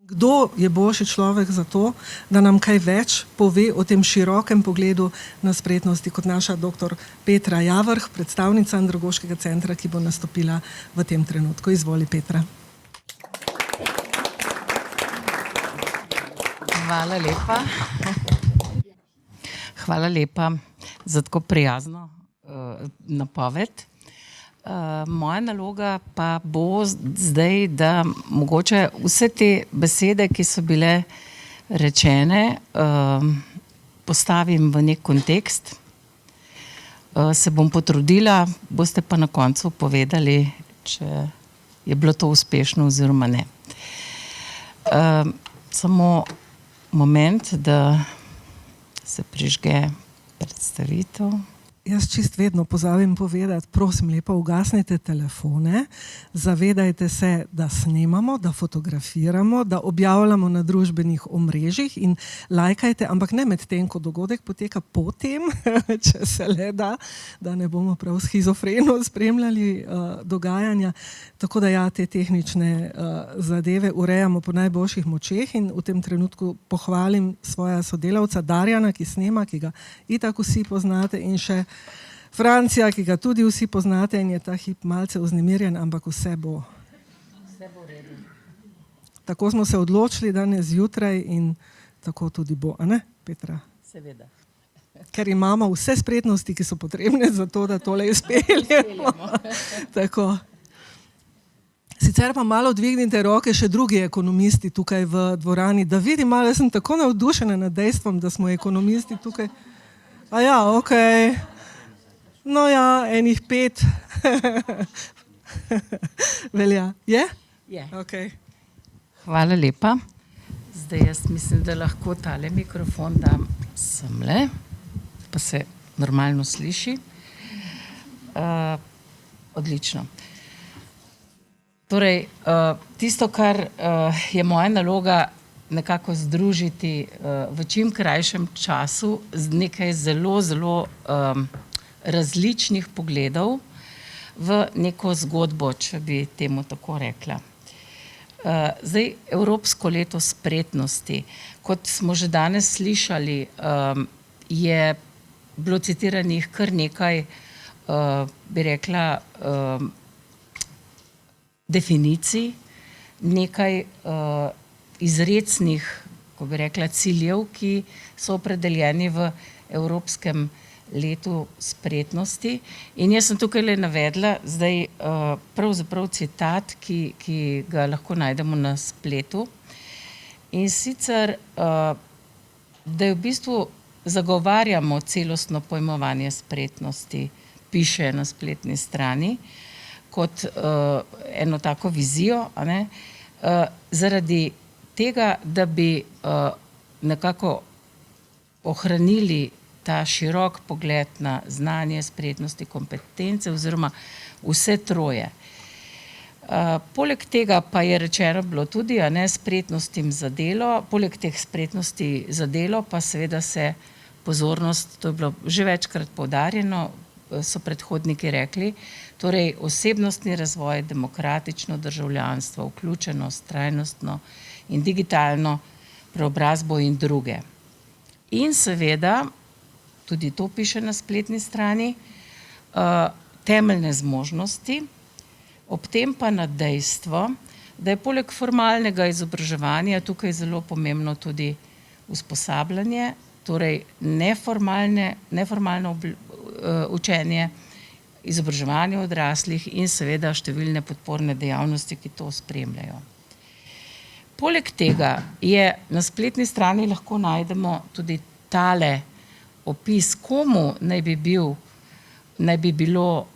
Kdo je boljši človek za to, da nam kaj več pove o tem širokem pogledu na spretnosti kot naša dr. Petra Javrh, predstavnica Andragoškega centra, ki bo nastopila v tem trenutku. Izvoli, Petra. Hvala lepa. Hvala lepa za tako prijazno napoved. Moja naloga pa bo zdaj, da mogoče vse te besede, ki so bile rečene, postavim v nek kontekst. Se bom potrudila, boste pa na koncu povedali, če je bilo to uspešno oziroma ne. Samo moment, da se prižge predstavitev. Jaz čist vedno pozabim povedati, prosim lepo, ugasnite telefone, zavedajte se, da snemamo, da fotografiramo, da objavljamo na družbenih omrežjih in lajkajte, ampak ne med tem, ko dogodek poteka potem, če se le da ne bomo prav shizofreno spremljali dogajanja. Tako da ja, te tehnične zadeve urejamo po najboljših močeh in v tem trenutku pohvalim svoja sodelavca Darjana, ki snema, ki ga itak vsi poznate, in še Francija, ki ga tudi vsi poznate in je ta hip malce vznemirjen, ampak vse bo v redu. Tako smo se odločili danes zjutraj in tako tudi bo, a ne, Petra? Seveda. Ker imamo vse spretnosti, ki so potrebne za to, da tole izpeljemo. Tako. Sicer pa malo dvignite roke še drugi ekonomisti tukaj v dvorani, da vidim malo, jaz sem tako navdušena nad dejstvom, da smo ekonomisti tukaj. A ja, okej. No ja, enih 5. Velja. Je? Je. Okej. Hvala lepa. Zdaj jaz mislim, da lahko tale mikrofon dam semle, pa se normalno sliši. Odlično. Torej, tisto, kar je moja naloga, nekako združiti v čim krajšem času z nekaj zelo, zelo različnih pogledov v neko zgodbo, če bi temu tako rekla. Zdaj, Evropsko leto spretnosti, kot smo že danes slišali, je bilo citiranih kar nekaj, bi rekla, definicij, nekaj izrecnih, ko bi rekla, ciljev, ki so opredeljeni v Evropskem letu spretnosti. In jaz sem tukaj le navedla zdaj pravzaprav citat, ki ga lahko najdemo na spletu. In sicer, da je v bistvu zagovarjamo celostno pojmovanje spretnosti, piše na spletni strani, kot eno tako vizijo, a ne, zaradi tega, da bi nekako ohranili ta širok pogled na znanje, spretnosti, kompetence oziroma vse troje. Poleg tega pa je rečeno bilo tudi, a ne, spretnostim za delo, poleg teh spretnosti za delo pa seveda se pozornost, to je bilo že večkrat poudarjeno, so predhodniki rekli, torej osebnostni razvoj, demokratično državljanstvo, vključenost, trajnostno in digitalno preobrazbo in druge. In seveda, tudi to piše na spletni strani, temeljne zmožnosti, ob tem pa na dejstvo, da je poleg formalnega izobraževanja tukaj zelo pomembno tudi usposabljanje, torej neformalno učenje, izobraževanje odraslih in seveda številne podporne dejavnosti, ki to spremljajo. Poleg tega je na spletni strani lahko najdemo tudi tale opis, komu naj bi bilo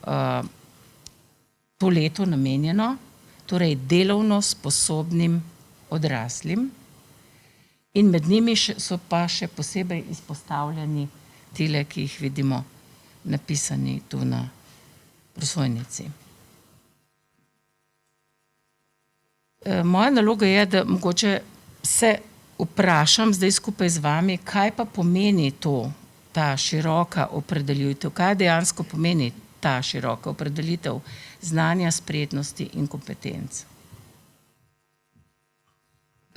to leto namenjeno, torej delovno sposobnim odraslim, in med njimi so pa še posebej izpostavljeni tile, ki jih vidimo napisani tu na prosojnici. Moja naloga je, da mogoče se vprašam zdaj skupaj z vami, kaj pa pomeni to, ta široka opredelitev, kaj dejansko pomeni ta široka opredelitev znanja, spretnosti in kompetenc.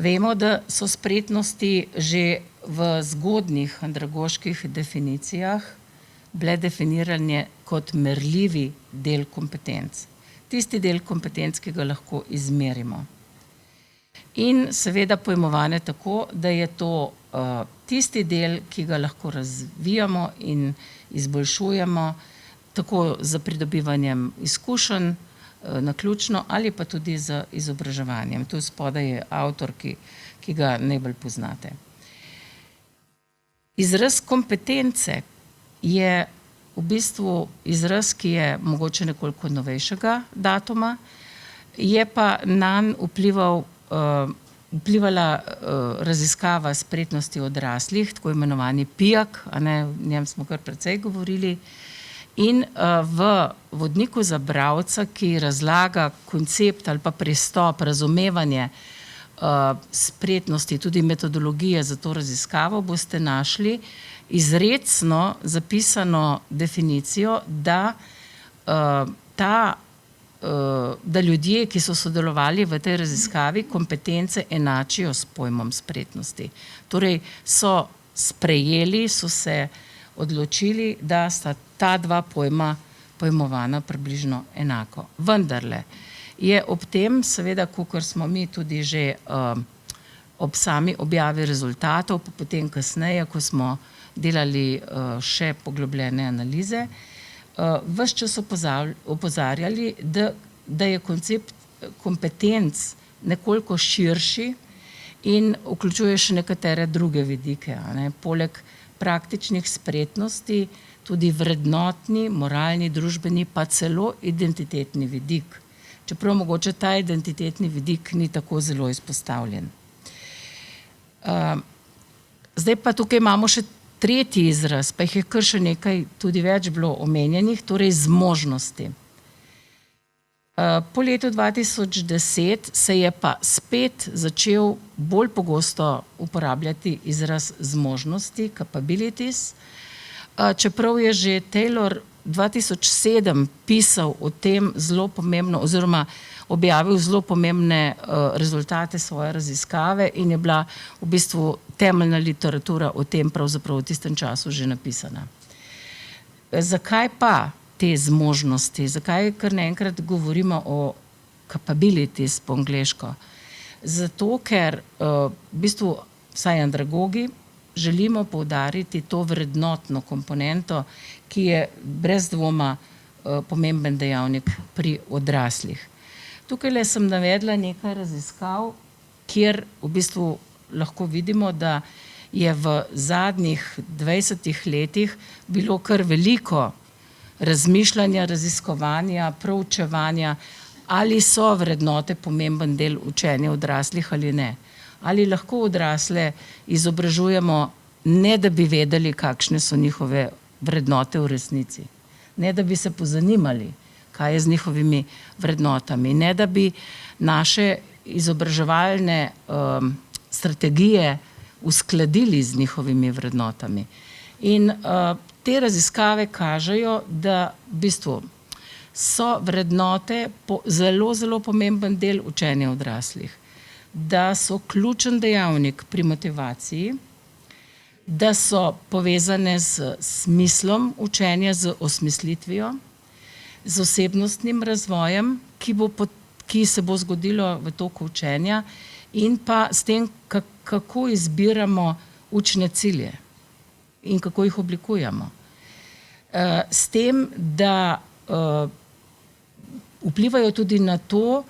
Vemo, da so spretnosti že v zgodnjih andragoških definicijah bile definirane kot merljivi del kompetenc. Tisti del kompetenc, ki ga lahko izmerimo. In seveda pojmovane tako, da je to tisti del, ki ga lahko razvijamo in izboljšujemo, tako z pridobivanjem izkušenj naključno ali pa tudi z izobraževanjem. Tu spodaj je avtor, ki ga najbolj poznate. Izraz kompetence je v bistvu izraz, ki je mogoče nekoliko novejšega datuma, je pa nanj vplivala raziskava spretnosti odraslih, tako imenovani PIAAC, o njem smo kar precej govorili, in v vodniku za bralca, ki razlaga koncept ali pa pristop, razumevanje spretnosti, tudi metodologije za to raziskavo, boste našli izrecno zapisano definicijo, da ljudje, ki so sodelovali v tej raziskavi, kompetence enačijo s pojmom spretnosti. Torej so sprejeli, so se odločili, da sta ta dva pojma pojmovana približno enako. Vendarle je ob tem, seveda, kakor smo mi tudi že ob sami objavi rezultatov, pa potem kasneje, ko smo delali še poglobljene analize, ves čas opozarjali, da je koncept kompetenc nekoliko širši in vključuje še nekatere druge vidike. Poleg praktičnih spretnosti, tudi vrednotni, moralni, družbeni, pa celo identitetni vidik. Čeprav mogoče ta identitetni vidik ni tako zelo izpostavljen. Zdaj pa tukaj imamo še tretji izraz, pa jih je kar še nekaj tudi več bilo omenjenih, torej zmožnosti. Po letu 2010 se je pa spet začel bolj pogosto uporabljati izraz zmožnosti, capabilities, čeprav je že Taylor 2007 pisal o tem zelo pomembno oziroma objavil zelo pomembne rezultate svoje raziskave in je bila v bistvu temeljna literatura o tem pravzaprav v tistem času že napisana. Zakaj pa te zmožnosti? Zakaj kar naenkrat govorimo o capabilities po angleško? Zato, ker v bistvu vsaj andragogi želimo poudariti to vrednotno komponento, ki je brez dvoma pomemben dejavnik pri odraslih. Tukaj sem navedla nekaj raziskav, kjer v bistvu lahko vidimo, da je v zadnjih 20 letih bilo kar veliko razmišljanja, raziskovanja, proučevanja, ali so vrednote pomemben del učenja odraslih ali ne. Ali lahko odrasle izobražujemo, ne da bi vedeli, kakšne so njihove vrednote v resnici. Ne da bi se pozanimali, kaj je z njihovimi vrednotami. Ne da bi naše izobraževalne strategije uskladili z njihovimi vrednotami. In te raziskave kažejo, da v bistvu so vrednote zelo, zelo pomemben del učenja odraslih. Da so ključen dejavnik pri motivaciji, da so povezane z smislom učenja, z osmislitvijo, z osebnostnim razvojem, ki se bo zgodilo v toku učenja, in pa s tem, kako izbiramo učne cilje in kako jih oblikujemo. S tem, da vplivajo tudi na to,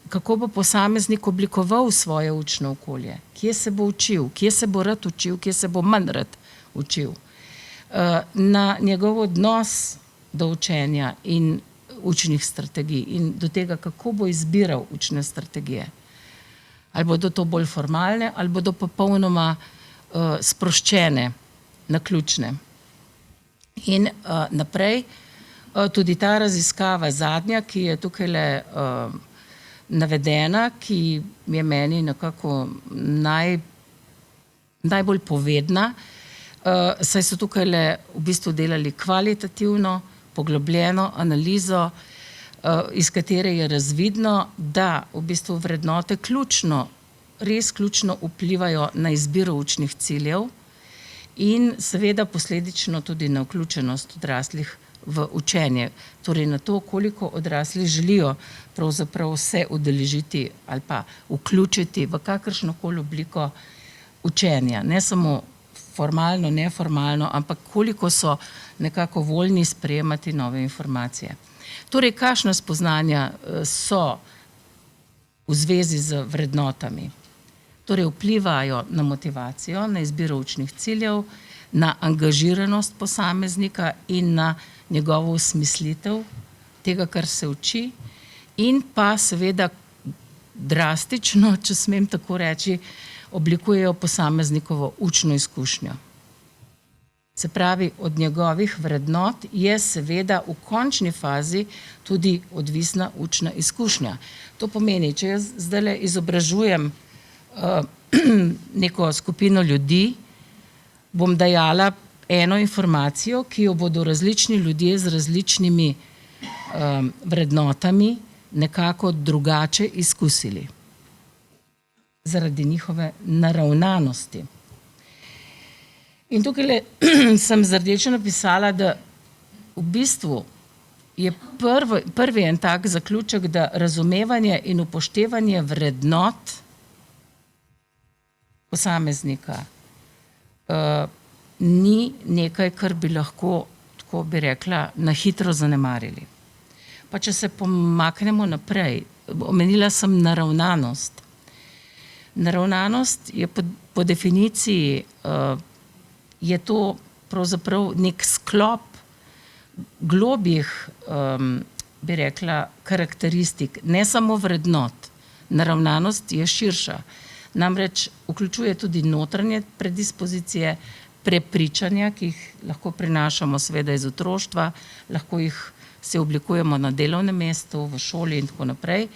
kako bo posameznik oblikoval svoje učno okolje, kje se bo učil, kje se bo rad učil, kje se bo manj rad učil. Na njegov odnos do učenja in učnih strategij in do tega, kako bo izbiral učne strategije. Ali bodo to bolj formalne, ali bodo popolnoma sproščene, naključne. In naprej, tudi ta raziskava zadnja, ki je tukajle navedena, ki je meni nekako najbolj povedna, saj so tukajle v bistvu delali kvalitativno, poglobljeno analizo, iz katere je razvidno, da v bistvu vrednote ključno res ključno vplivajo na izbiro učnih ciljev in seveda posledično tudi na vključenost odraslih v učenje. Torej na to, koliko odrasli želijo pravzaprav se udeležiti ali pa vključiti v kakršnokoli obliko učenja. Ne samo formalno, neformalno, ampak koliko so nekako voljni sprejemati nove informacije. Torej, kakšna spoznanja so v zvezi z vrednotami? Torej, vplivajo na motivacijo, na izbiro učnih ciljev, na angažiranost posameznika in na njegovo usmislitev tega, kar se uči, in pa seveda drastično, če smem tako reči, oblikujejo posameznikovo učno izkušnjo. Se pravi, od njegovih vrednot je seveda v končni fazi tudi odvisna učna izkušnja. To pomeni, če jaz zdajle izobražujem neko skupino ljudi, bom dajala eno informacijo, ki jo bodo različni ljudje z različnimi vrednotami nekako drugače izkusili. Zaradi njihove naravnanosti. In tukaj sem z rdečo napisala, da v bistvu je prvi en tak zaključek, da razumevanje in upoštevanje vrednot posameznika ni nekaj, kar bi lahko, tako bi rekla, na hitro zanemarili. Pa če se pomaknemo naprej, omenila sem naravnanost. Naravnanost je po definiciji je to pravzaprav nek sklop globjih, bi rekla, karakteristik, ne samo vrednot. Naravnanost je širša. Namreč vključuje tudi notranje predispozicije, prepričanja, ki jih lahko prinašamo seveda iz otroštva, lahko jih se oblikujemo na delovnem mestu, v šoli in tako naprej,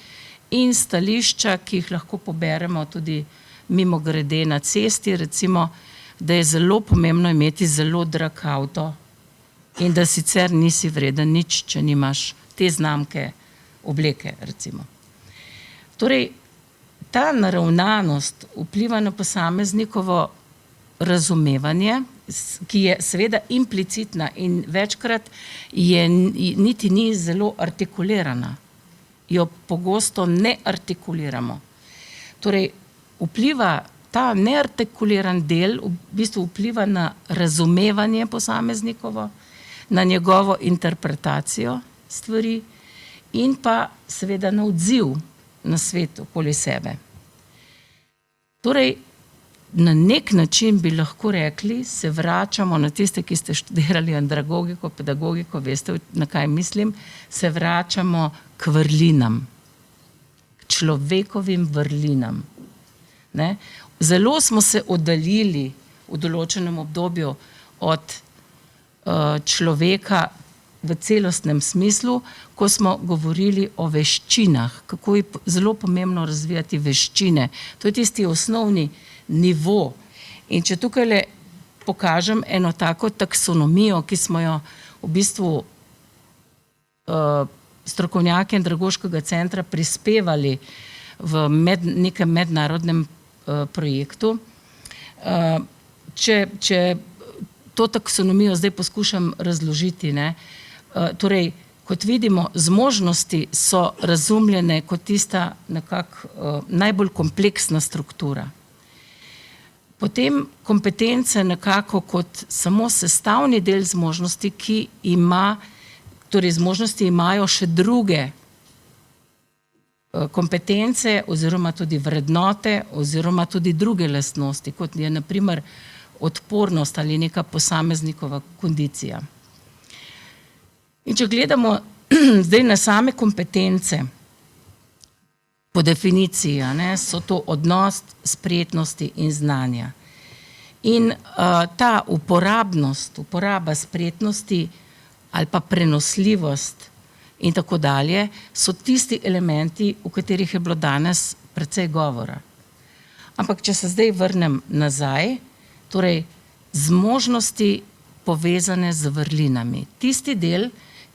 in stališča, ki jih lahko poberemo tudi mimogrede na cesti, recimo, da je zelo pomembno imeti zelo drag avto in da sicer nisi vreden nič, če nimaš te znamke obleke, recimo. Torej, ta naravnanost vpliva na posameznikovo razumevanje, ki je seveda implicitna in večkrat je niti ni zelo artikulirana. Jo pogosto ne artikuliramo. Torej, ta neartikuliran del v bistvu vpliva na razumevanje posameznikovo, na njegovo interpretacijo stvari in pa seveda na odziv na svet okoli sebe. Torej, na nek način bi lahko rekli, se vračamo na tiste, ki ste študirali andragogiko, pedagogiko, veste, na kaj mislim, se vračamo k vrlinam, k človekovim vrlinam. Ne? Zelo smo se oddaljili v določenem obdobju od človeka v celostnem smislu, ko smo govorili o veščinah, kako je zelo pomembno razvijati veščine. To je tisti osnovni nivo. In če tukaj pokažem eno tako taksonomijo, ki smo jo v bistvu strokovnjaki Andragoškega centra prispevali v nekem mednarodnem projektu. Če to taksonomijo zdaj poskušam razložiti, ne, torej, kot vidimo, zmožnosti so razumljene kot tista nekako najbolj kompleksna struktura. Potem kompetence nekako kot samo sestavni del zmožnosti, ki torej zmožnosti imajo še druge kompetence oziroma tudi vrednote oziroma tudi druge lastnosti, kot je na primer odpornost ali neka posameznikova kondicija. In če gledamo zdaj na same kompetence, po definiciji, so to odnos, spretnosti in znanja. In ta uporaba spretnosti ali pa prenosljivost in tako dalje, so tisti elementi, o katerih je bilo danes precej govora. Ampak če se zdaj vrnem nazaj, torej zmožnosti povezane z vrlinami. Tisti del,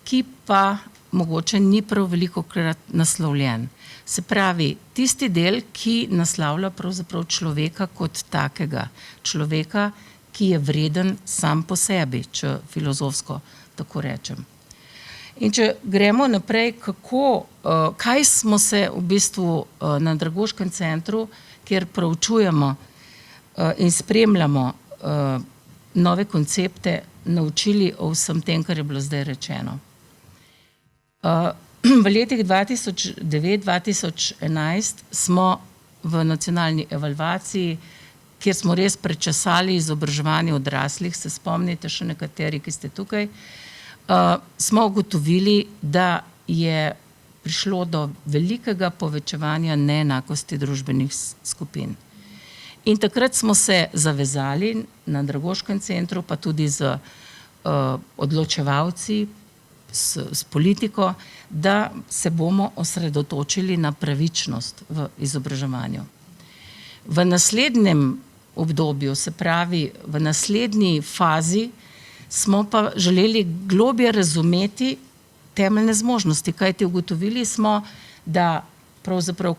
ki pa mogoče ni prav velikokrat naslovljen. Se pravi, tisti del, ki naslavlja pravzaprav človeka kot takega. Človeka, ki je vreden sam po sebi, če filozofsko tako rečem. In če gremo naprej, kaj smo se v bistvu na Andragoškem centru, kjer proučujemo in spremljamo nove koncepte, naučili o vsem tem, kar je bilo zdaj rečeno. V letih 2009-2011 smo v nacionalni evalvaciji, kjer smo res prečesali izobraževanje odraslih, se spomnite še nekateri, ki ste tukaj, smo ugotovili, da je prišlo do velikega povečevanja neenakosti družbenih skupin. In takrat smo se zavezali na Andragoškem centru, pa tudi z odločevalci, s politiko, da se bomo osredotočili na pravičnost v izobraževanju. V naslednjem obdobju, se pravi v naslednji fazi, smo pa želeli globje razumeti temeljne zmožnosti, kajti ugotovili smo, da pravzaprav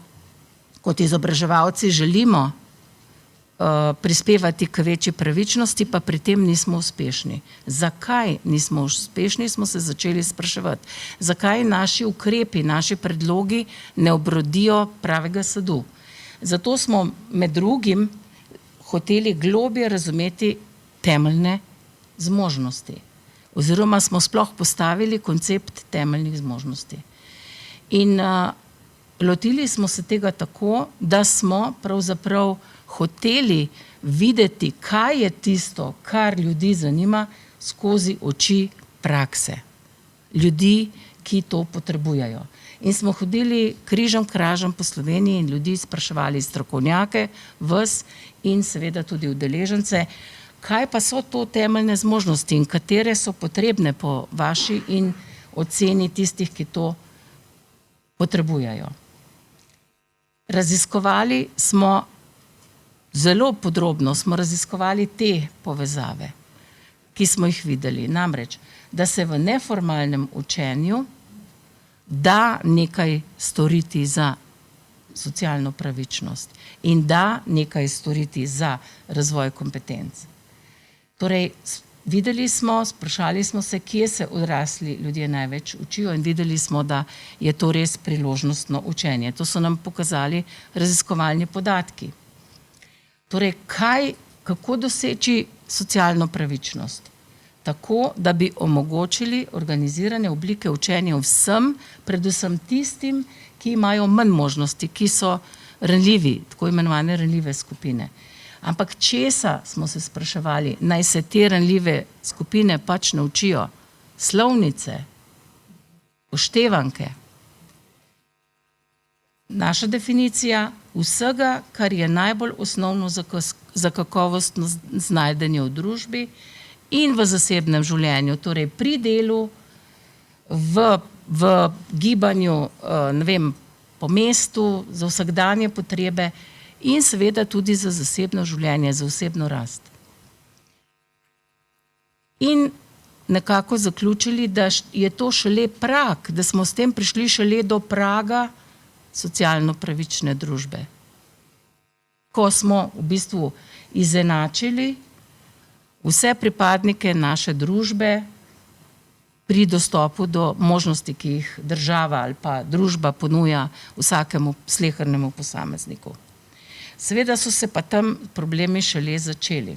kot izobraževalci želimo prispevati k večji pravičnosti, pa pri tem nismo uspešni. Zakaj nismo uspešni, smo se začeli spraševati. Zakaj naši ukrepi, naši predlogi ne obrodijo pravega sadu? Zato smo med drugim hoteli globje razumeti temeljne zmožnosti. Oziroma smo sploh postavili koncept temeljnih zmožnosti. In lotili smo se tega tako, da smo pravzaprav hoteli videti, kaj je tisto, kar ljudi zanima skozi oči prakse. Ljudi, ki to potrebujejo. In smo hodili križem kražem po Sloveniji in ljudi spraševali, strokovnjake, vas in seveda tudi udeležence, kaj pa so to temeljne zmožnosti in katere so potrebne po vaši in oceni tistih, ki to potrebujejo. Raziskovali smo zelo podrobno, smo raziskovali te povezave, ki smo jih videli. Namreč, da se v neformalnem učenju da nekaj storiti za socialno pravičnost in da nekaj storiti za razvoj kompetenc. Torej, videli smo, sprašali smo se, kje se odrasli ljudje največ učijo in videli smo, da je to res priložnostno učenje. To so nam pokazali raziskovalni podatki. Torej, kako doseči socialno pravičnost? Tako, da bi omogočili organizirane oblike učenja vsem, predvsem tistim, ki imajo manj možnosti, ki so ranljivi, tako imenovane ranljive skupine. Ampak česa smo se spraševali, naj se te ranljive skupine pač naučijo? Slovnice, uštevanke. Naša definicija vsega, kar je najbolj osnovno za kakovostno znajdenje v družbi in v zasebnem življenju, torej pri delu, v gibanju, ne vem, po mestu, za vsakdanje potrebe in seveda tudi za zasebno življenje, za osebno rast. In nekako zaključili, da je to šele prag, da smo s tem prišli šele do praga socialno pravične družbe. Ko smo v bistvu izenačili vse pripadnike naše družbe pri dostopu do možnosti, ki jih država ali pa družba ponuja vsakemu slehernemu posamezniku. Seveda so se pa tam problemi šele začeli.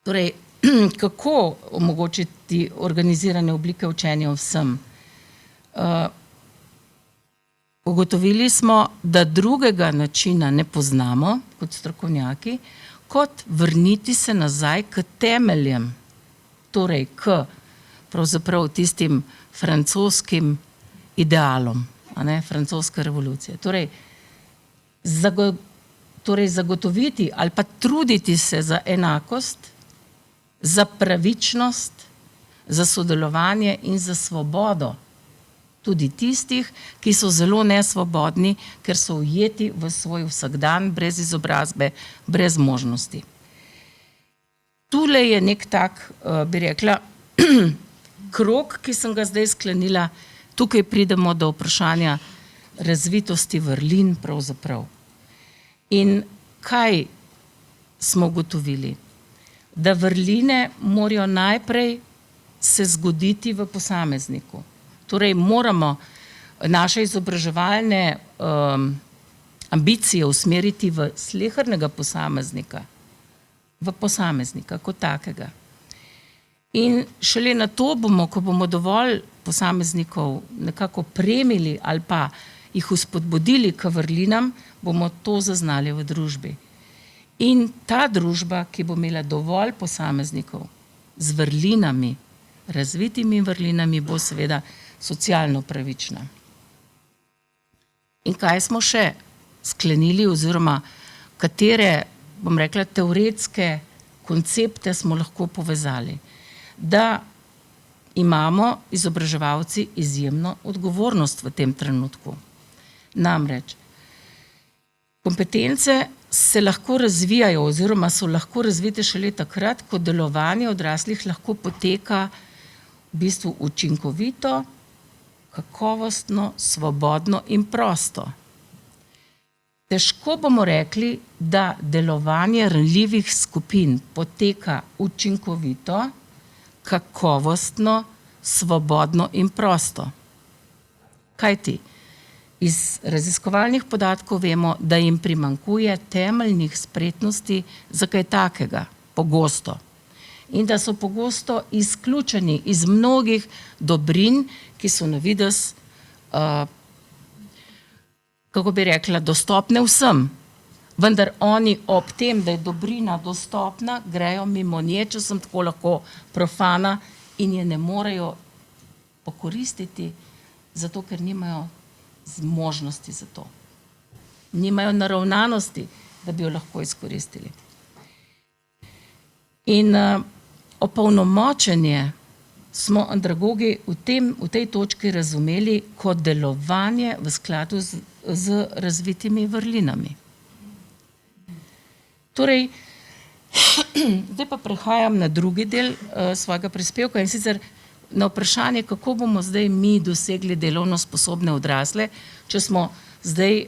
Torej, kako omogočiti organizirane oblike učenja vsem? Ugotovili smo, da drugega načina ne poznamo kot strokovnjaki, kot vrniti se nazaj k temeljem, torej k pravzaprav tistim francoskim idealom, francoske revolucije. Torej zagotoviti ali pa truditi se za enakost, za pravičnost, za sodelovanje in za svobodo tudi tistih, ki so zelo nesvobodni, ker so ujeti v svoj vsakdan, brez izobrazbe, brez možnosti. Tule je nek tak, bi rekla, krog, ki sem ga zdaj sklenila, tukaj pridemo do vprašanja razvitosti vrlin pravzaprav. In kaj smo ugotovili? Da vrline morajo najprej se zgoditi v posamezniku. Torej moramo naše izobraževalne ambicije usmeriti v slehernega posameznika, v posameznika kot takega. In šele na to bomo, ko bomo dovolj posameznikov nekako premili ali pa jih vzpodbudili k vrlinam, bomo to zaznali v družbi. In ta družba, ki bo imela dovolj posameznikov z vrlinami, razvitimi vrlinami, bo seveda socialno pravična. In kaj smo še sklenili oziroma katere, bom rekla, teoretske koncepte smo lahko povezali? Da imamo izobraževalci izjemno odgovornost v tem trenutku. Namreč, kompetence se lahko razvijajo oziroma so lahko razvite šele takrat, ko delovanje odraslih lahko poteka v bistvu učinkovito, kakovostno, svobodno in prosto. Težko bomo rekli, da delovanje ranljivih skupin poteka učinkovito, kakovostno, svobodno in prosto. Kajti, iz raziskovalnih podatkov vemo, da jim primanjkuje temeljnih spretnosti za kaj takega, pogosto. In da so pogosto izključeni iz mnogih dobrin, ki so na videz, kako bi rekla, dostopne vsem. Vendar oni ob tem, da je dobrina dostopna, grejo mimo nje, če sem tako lahko profana, in je ne morejo pokoristiti, zato ker nimajo zmožnosti za to. Nimajo naravnanosti, da bi jo lahko izkoristili. In opolnomočenje smo andragogi v tej točki razumeli kot delovanje v skladu z razvitimi vrlinami. Torej, zdaj pa prehajam na drugi del svojega prispevka, in sicer na vprašanje, kako bomo zdaj mi dosegli delovno sposobne odrasle, če smo zdaj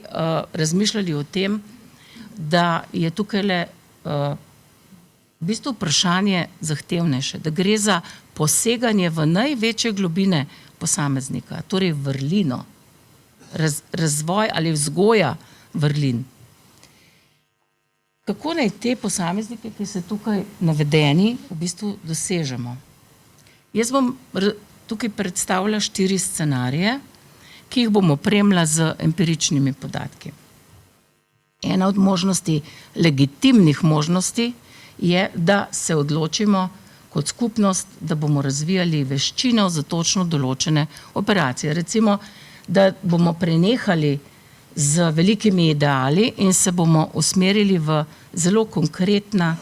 razmišljali o tem, da je tukajle v bistvu vprašanje zahtevnejše, da gre za poseganje v največje globine posameznika, torej vrlino, razvoj ali vzgoja vrlin. Kako naj te posameznike, ki so tukaj navedeni, v bistvu dosežemo? Jaz bom tukaj predstavila 4 scenarije, ki jih bom opremila z empiričnimi podatki. Ena od možnosti, legitimnih možnosti, je, da se odločimo kot skupnost, da bomo razvijali veščino za točno določene operacije. Recimo, da bomo prenehali z velikimi ideali in se bomo usmerili v zelo konkretna,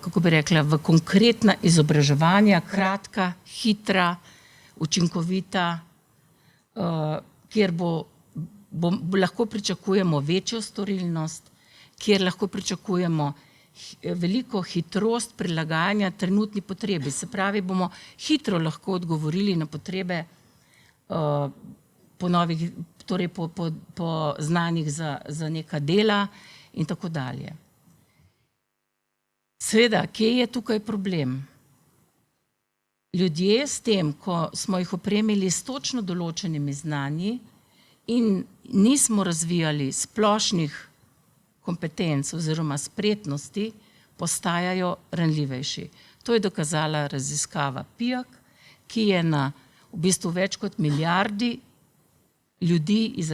kako bi rekla, v konkretna izobraževanja, kratka, hitra, učinkovita, kjer lahko pričakujemo večjo storilnost, kjer lahko pričakujemo veliko hitrost prilagajanja trenutni potrebi. Se pravi, bomo hitro lahko odgovorili na potrebe torej po znanjih za neka dela in tako dalje. Seveda, kje je tukaj problem? Ljudje s tem, ko smo jih opremili s točno določenimi znanji in nismo razvijali splošnih kompetenc oziroma spretnosti, postajajo ranljivejši. To je dokazala raziskava PIAAC, ki je na v bistvu več kot milijardi ljudi iz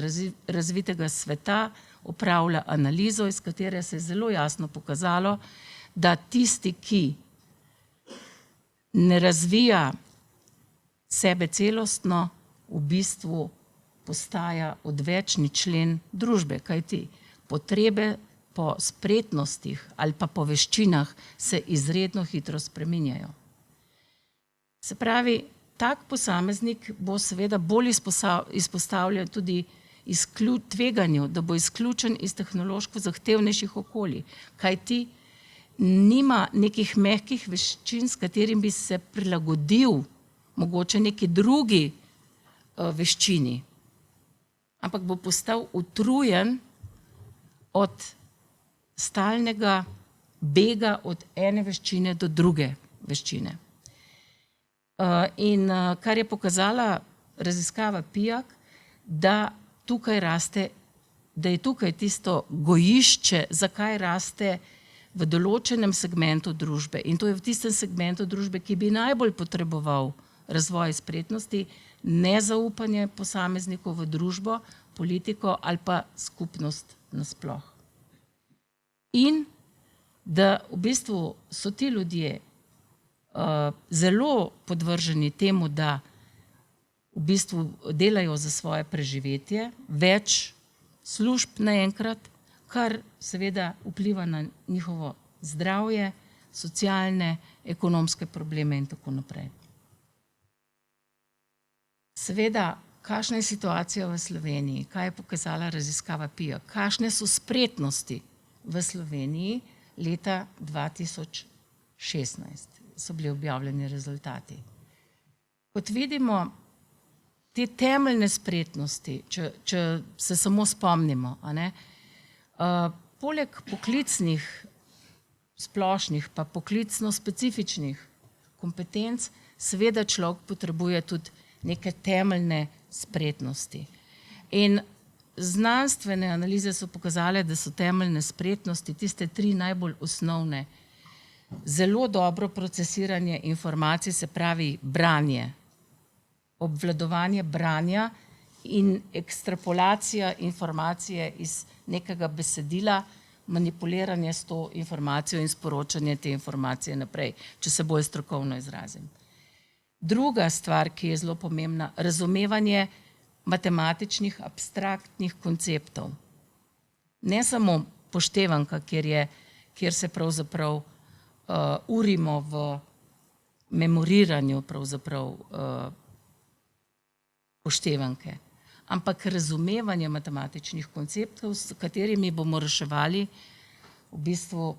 razvitega sveta opravlja analizo, iz katere se je zelo jasno pokazalo, da tisti, ki ne razvija sebe celostno, v bistvu postaja odvečni člen družbe, kajti potrebe po spretnostih ali pa po veščinah se izredno hitro spreminjajo. Se pravi, tak posameznik bo seveda bolj izpostavljen tudi tveganju, da bo izključen iz tehnološko zahtevnejših okolij, kajti nima nekih mehkih veščin, s katerim bi se prilagodil mogoče neki drugi veščini, ampak bo postal utrujen od stalnega bega od ene veščine do druge veščine. In kar je pokazala raziskava PIAAC, da je tukaj tisto gojišče, zakaj raste v določenem segmentu družbe. In to je v tistem segmentu družbe, ki bi najbolj potreboval razvoj spretnosti, nezaupanje posameznikov v družbo, politiko ali pa skupnost nasploh. In da v bistvu so ti ljudje zelo podvrženi temu, da v bistvu delajo za svoje preživetje, več služb naenkrat, kar seveda vpliva na njihovo zdravje, socialne, ekonomske probleme in tako naprej. Seveda, kakšna je situacija v Sloveniji, kaj je pokazala raziskava PIAAC, kakšne so spretnosti v Sloveniji leta 2016, so bili objavljeni rezultati. Kot vidimo, te temeljne spretnosti, če se samo spomnimo, poleg poklicnih, splošnih pa poklicno specifičnih kompetenc, seveda človek potrebuje tudi neke temeljne spretnosti. In znanstvene analize so pokazale, da so temeljne spretnosti tiste 3 najbolj osnovne. Zelo dobro procesiranje informacij, se pravi branje, obvladovanje branja in ekstrapolacija informacije iz nekega besedila, manipuliranje s to informacijo in sporočanje te informacije naprej, če se bolj strokovno izrazim. Druga stvar, ki je zelo pomembna, razumevanje matematičnih abstraktnih konceptov. Ne samo poštevanka, kjer se pravzaprav urimo v memoriranju pravzaprav poštevanke, ampak razumevanje matematičnih konceptov, s katerimi bomo reševali v bistvu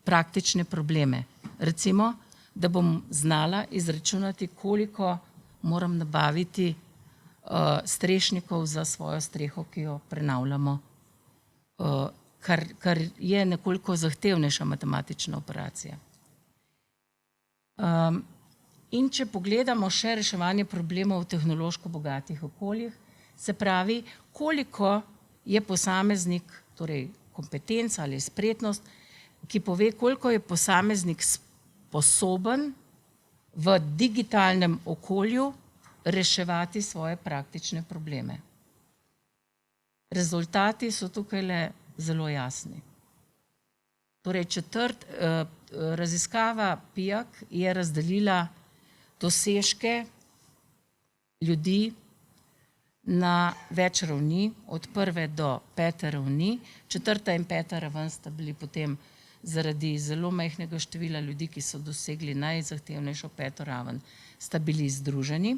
praktične probleme. Recimo, da bom znala izračunati, koliko moram nabaviti strešnikov za svojo streho, ki jo prenavljamo, kar je nekoliko zahtevnejša matematična operacija. In če pogledamo še reševanje problemov v tehnološko bogatih okoljih, se pravi, koliko je posameznik, torej kompetenca ali spretnost, ki pove, koliko je posameznik sposoben v digitalnem okolju reševati svoje praktične probleme. Rezultati so tukaj zelo jasni. Torej, raziskava PIAAC je razdelila dosežke ljudi na več ravni, od 1. do 5. ravni. 4. in 5. raven sta bili potem zaradi zelo majhnega števila ljudi, ki so dosegli najzahtevnejšo 5. raven, sta bili združeni.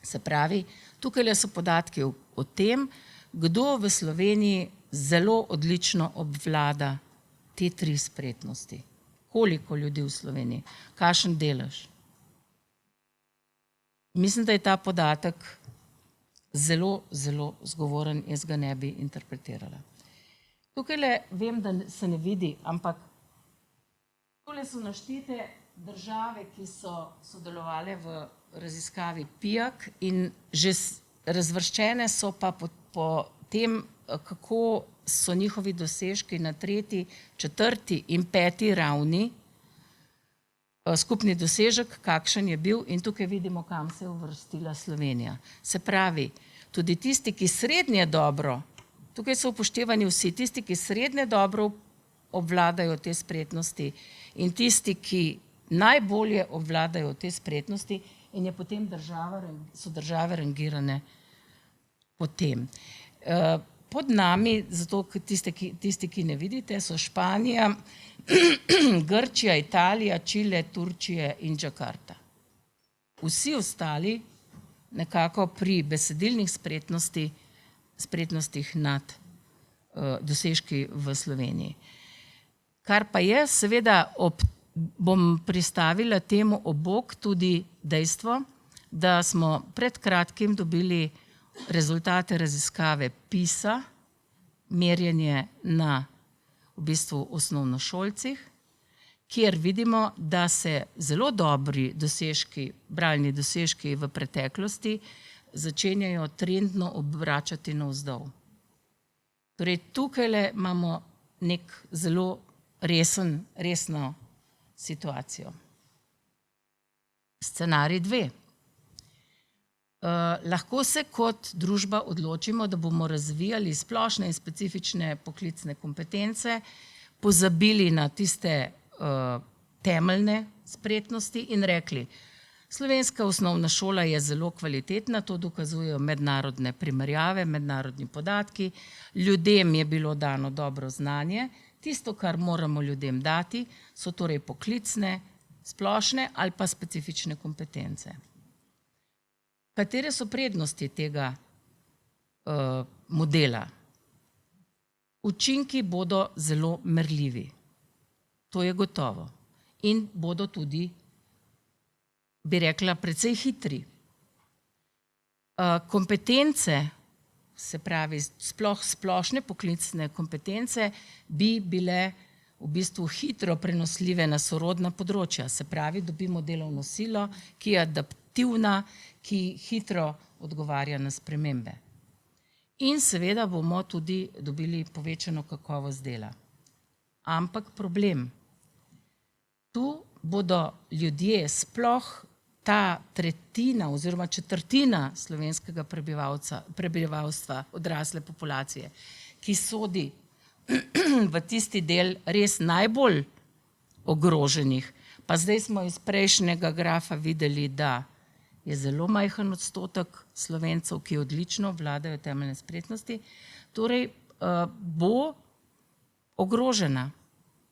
Se pravi, tukaj so podatki o tem, kdo v Sloveniji zelo odlično obvlada te 3 spretnosti. Koliko ljudi v Sloveniji, kakšen delež. Mislim, da je ta podatek zelo, zelo zgovoren, jaz ga ne bi interpretirala. Tukaj vem, da se ne vidi, ampak tukaj so naštete države, ki so sodelovale v raziskavi PIAAC in že razvrščene so pa po tem, kako so njihovi dosežki na 3., 4. in 5. ravni, skupni dosežek, kakšen je bil, in tukaj vidimo, kam se je uvrstila Slovenija. Se pravi, tudi tisti, ki srednje dobro, tukaj so upoštevani vsi, tisti, ki srednje dobro obvladajo te spretnosti in tisti, ki najbolje obvladajo te spretnosti, in je potem so države rangirane po tem. Pod nami, zato tisti, ki ne vidite, so Španija, Grčija, Italija, Čile, Turčija in Džakarta. Vsi ostali nekako pri besedilnih spretnostih nad dosežki v Sloveniji. Kar pa je seveda ob bom pristavila temu ob bok tudi dejstvo, da smo pred kratkim dobili rezultate raziskave PISA, merjenje na v bistvu osnovnošolcih, kjer vidimo, da se zelo dobri dosežki, bralni dosežki v preteklosti začenjajo trendno obračati navzdol. Torej, tukajle imamo nek zelo resno situacijo. Scenarij 2. Lahko se kot družba odločimo, da bomo razvijali splošne in specifične poklicne kompetence, pozabili na tiste temeljne spretnosti in rekli, slovenska osnovna šola je zelo kvalitetna, to dokazujejo mednarodne primerjave, mednarodni podatki, ljudem je bilo dano dobro znanje, tisto, kar moramo ljudem dati, so torej poklicne, splošne ali pa specifične kompetence. Katere so prednosti tega modela? Učinki bodo zelo merljivi, to je gotovo, in bodo tudi, bi rekla, precej hitri. Kompetence, se pravi splošne poklicne kompetence, bi bile v bistvu hitro prenosljive na sorodna področja, se pravi, dobimo delovno silo, ki je adaptivna, ki hitro odgovarja na spremembe. In seveda bomo tudi dobili povečano kakovost dela. Ampak problem, tu bodo ljudje, sploh ta tretjina oziroma četrtina slovenskega prebivalstva, odrasle populacije, ki sodi v tisti del res najbolj ogroženih. Pa zdaj smo iz prejšnjega grafa videli, da je zelo majhen odstotek Slovencev, ki odlično vladajo temeljne spretnosti, torej bo ogrožena.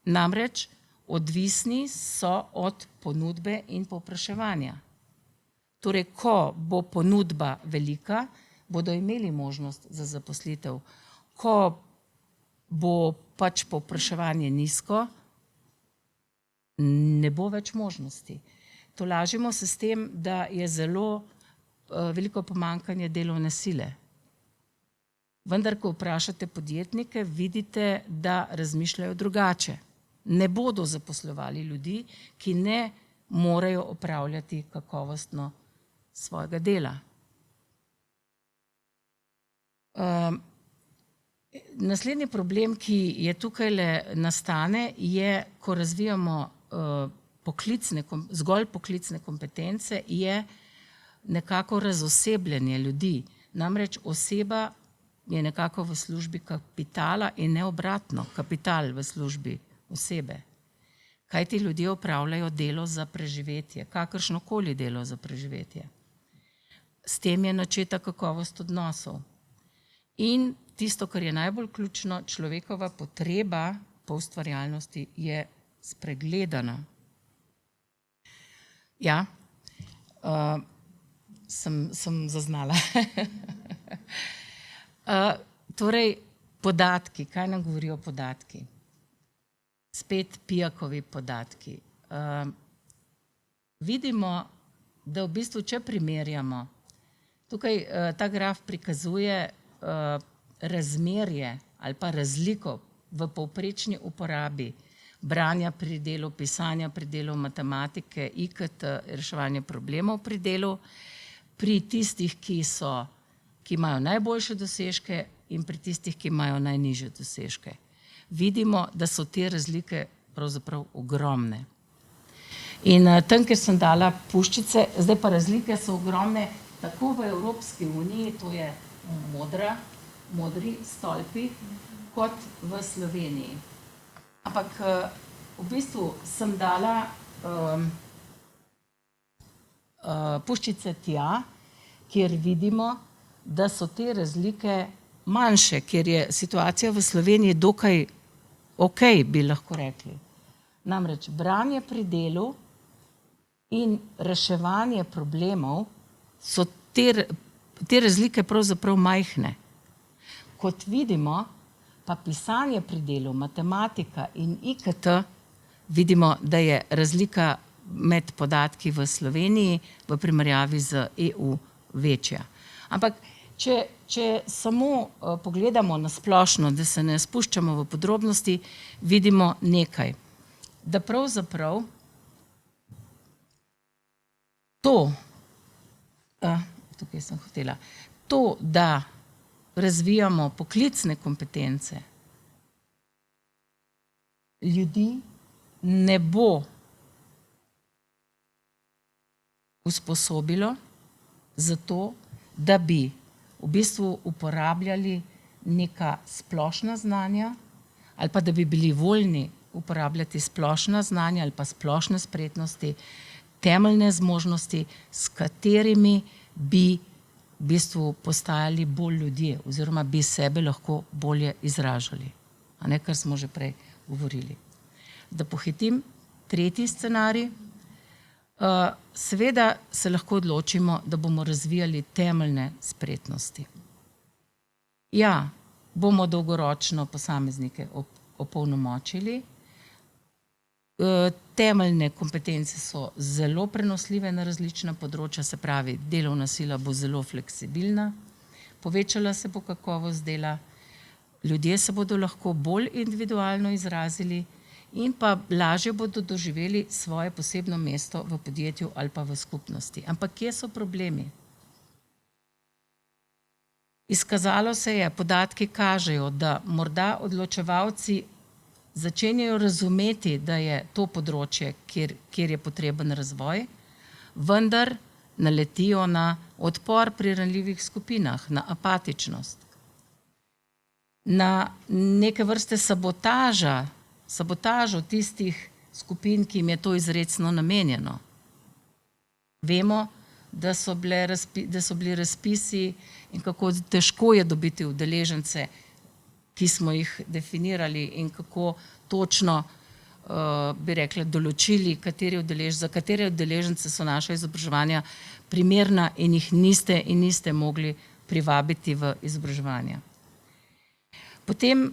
Namreč odvisni so od ponudbe in povpraševanja. Torej, ko bo ponudba velika, bodo imeli možnost za zaposlitev. Ko bo pač povpraševanje nizko, ne bo več možnosti. Tolažimo se s tem, da je zelo veliko pomanjkanje delovne sile. Vendar, ko vprašate podjetnike, vidite, da razmišljajo drugače. Ne bodo zaposlovali ljudi, ki ne morejo opravljati kakovostno svojega dela. Naslednji problem, ki je tukajle nastane, je, ko razvijamo zgolj poklicne kompetence, je nekako razosebljanje ljudi. Namreč oseba je nekako v službi kapitala in ne obratno, kapital v službi osebe. Kaj ti ljudje opravljajo delo za preživetje, kakršnokoli delo za preživetje. S tem je načeta kakovost odnosov. In tisto, kar je najbolj ključno, človekova potreba po ustvarjalnosti je spregledana. Ja, sem zaznala. Torej, podatki, kaj nam govorijo podatki? Spet Piakovi podatki. Vidimo, da v bistvu, če primerjamo, tukaj ta graf prikazuje razmerje ali pa razliko v povprečni uporabi branja pri delu, pisanja pri delu, matematike, IKT, reševanje problemov pri delu, pri tistih, ki imajo najboljše dosežke in pri tistih, ki imajo najnižje dosežke. Vidimo, da so te razlike pravzaprav ogromne. In tam, kjer sem dala puščice, zdaj pa razlike so ogromne, tako v Evropski uniji, to je modri stolpi, kot v Sloveniji. Ampak v bistvu sem dala puščice tja, kjer vidimo, da so te razlike manjše, kjer je situacija v Sloveniji dokaj okej, bi lahko rekli. Namreč branje pri delu in reševanje problemov so te razlike pravzaprav majhne. Kot vidimo, pa pisanje pri delu, matematika in IKT vidimo, da je razlika med podatki v Sloveniji v primerjavi z EU večja. Ampak, če samo pogledamo na splošno, da se ne spuščamo v podrobnosti, vidimo nekaj. Da pravzaprav tukaj sem hotela, to, da razvijamo poklicne kompetence, ljudi ne bo usposobilo za to, da bi v bistvu uporabljali neka splošna znanja ali pa da bi bili voljni uporabljati splošna znanja ali pa splošne spretnosti, temeljne zmožnosti, s katerimi bi v bistvu postajali bolj ljudje oziroma bi sebe lahko bolje izražali. A ne, kar smo že prej govorili. Da pohitim tretji scenarij. Seveda se lahko odločimo, da bomo razvijali temeljne spretnosti. Ja, bomo dolgoročno posameznike opolnomočili. Temeljne kompetence so zelo prenosljive na različna področja, se pravi, delovna sila bo zelo fleksibilna, povečala se bo kakovost dela, ljudje se bodo lahko bolj individualno izrazili in pa lažje bodo doživeli svoje posebno mesto v podjetju ali pa v skupnosti. Ampak kje so problemi? Izkazalo se je, podatki kažejo, da morda odločevalci začenjajo razumeti, da je to področje, kjer je potreben razvoj, vendar naletijo na odpor pri ranljivih skupinah, na apatičnost, na neke vrste sabotažo tistih skupin, ki jim je to izrecno namenjeno. Vemo, da so bili razpisi in kako težko je dobiti udeležence, ki smo jih definirali in kako točno, bi rekla, določili, za katere udeležence so naša izobraževanja primerna in jih niste mogli privabiti v izobraževanja. Potem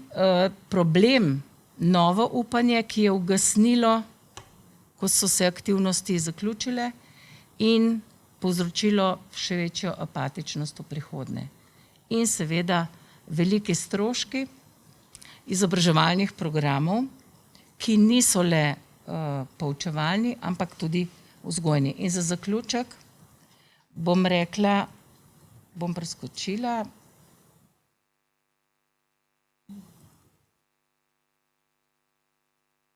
problem, novo upanje, ki je ugasnilo, ko so se aktivnosti zaključile in povzročilo še večjo apatičnost v prihodnje. In seveda veliki stroški izobraževalnih programov, ki niso le poučevalni, ampak tudi vzgojni. In za zaključek bom rekla, bom preskočila,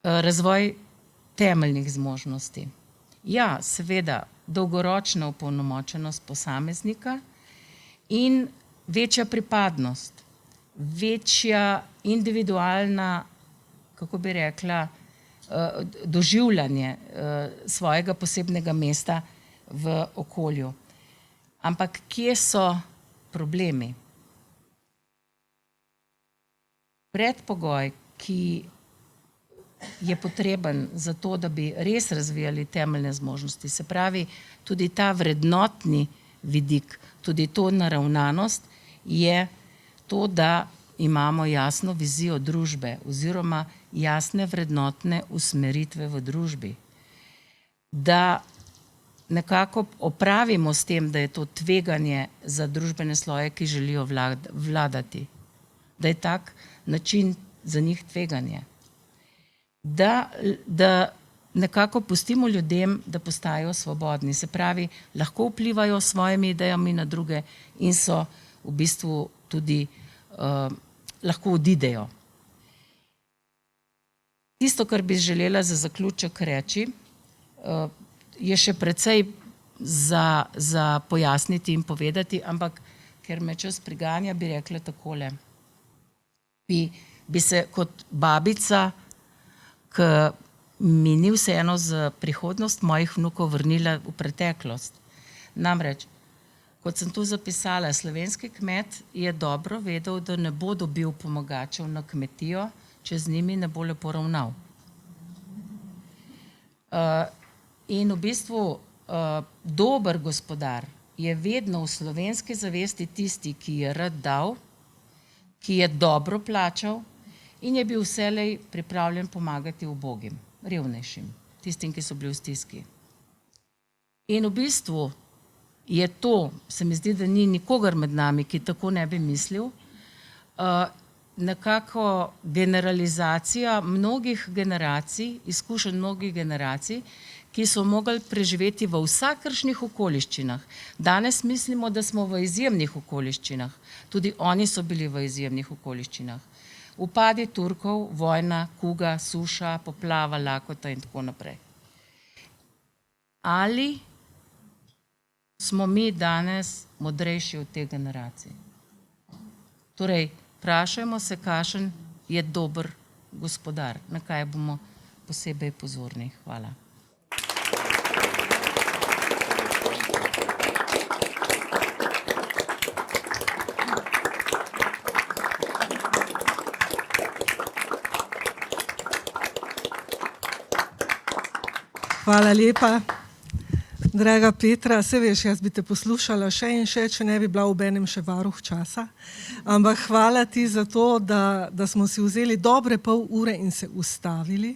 razvoj temeljnih zmožnosti. Ja, seveda, dolgoročna opolnomočenost posameznika in večja pripadnost, večja individualna, kako bi rekla, doživljanje svojega posebnega mesta v okolju. Ampak kje so problemi? Predpogoj, ki je potreben za to, da bi res razvijali temeljne zmožnosti, se pravi, tudi ta vrednotni vidik, tudi to naravnanost, je to, da imamo jasno vizijo družbe oziroma jasne vrednotne usmeritve v družbi. Da nekako opravimo s tem, da je to tveganje za družbene sloje, ki želijo vladati. Da je tak način za njih tveganje. Da nekako pustimo ljudem, da postajajo svobodni. Se pravi, lahko vplivajo s svojimi idejami na druge in so v bistvu tudi lahko odidejo. Tisto, kar bi želela za zaključek reči, je še precej za pojasniti in povedati, ampak ker me čas priganja, bi rekla takole. Bi se kot babica, ki mi ni vseeno za prihodnost mojih vnukov, vrnila v preteklost. Namreč, kot sem tu zapisala, slovenski kmet je dobro vedel, da ne bo dobil pomagačev na kmetijo, če z njimi ne bo lepo ravnal. In v bistvu dober gospodar je vedno v slovenski zavesti tisti, ki je rad dal, ki je dobro plačal in je bil vselej pripravljen pomagati ubogim. revnejšim, tistim, ki so bili v stiski. In v bistvu je to, se mi zdi, da ni nikogar med nami, ki tako ne bi mislil, nekako generalizacija mnogih generacij, izkušenj mnogih generacij, ki so mogli preživeti v vsakršnih okoliščinah. Danes mislimo, da smo v izjemnih okoliščinah. Tudi oni so bili v izjemnih okoliščinah. Upadi Turkov, vojna, kuga, suša, poplava, lakota in tako naprej. Ali smo mi danes modrejši od teh generacij? Torej, vprašajmo se, kakšen je dober gospodar, na kaj bomo posebej pozorni. Hvala. Hvala lepa, draga Petra. Saj veš, jaz bi te poslušala še in še, če ne bi bila obenem še varuh časa. Ampak hvala ti za to, da smo si vzeli dobre pol ure in se ustavili.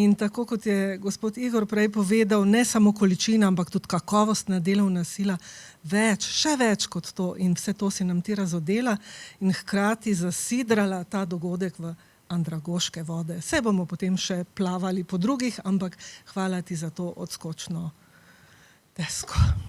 In tako kot je gospod Igor prej povedal, ne samo količina, ampak tudi kakovostna delovna sila, več, še več kot to. In vse to si nam ti razodela in hkrati zasidrala ta dogodek v andragoške vode. Saj bomo potem še plavali po drugih, ampak hvala ti za to odskočno desko.